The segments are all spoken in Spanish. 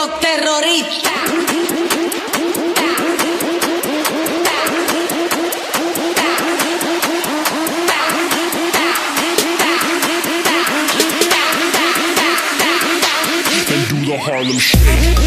los terroristas. And do the Harlem Shake.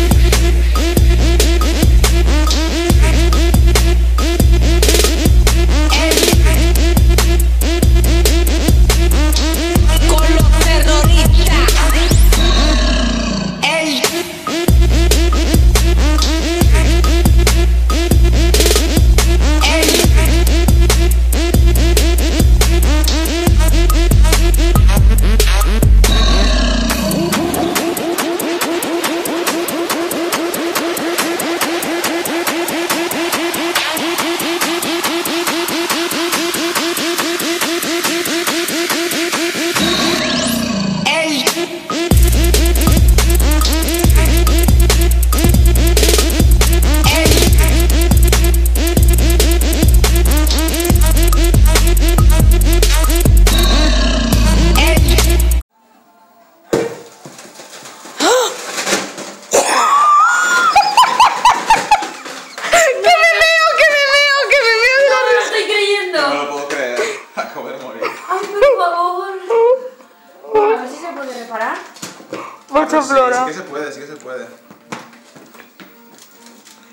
Sí que se puede.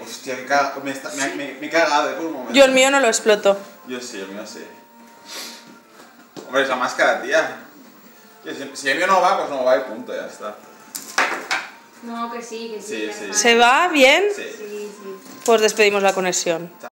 Hostia, me he cagado por un momento. Yo el mío no lo exploto. Yo sí, el mío sí. Hombre, es la máscara, tía. Si el mío no va, pues no va y punto, ya está. No, que sí, que sí. Sí. ¿Se va bien? Sí. Sí. Pues despedimos la conexión.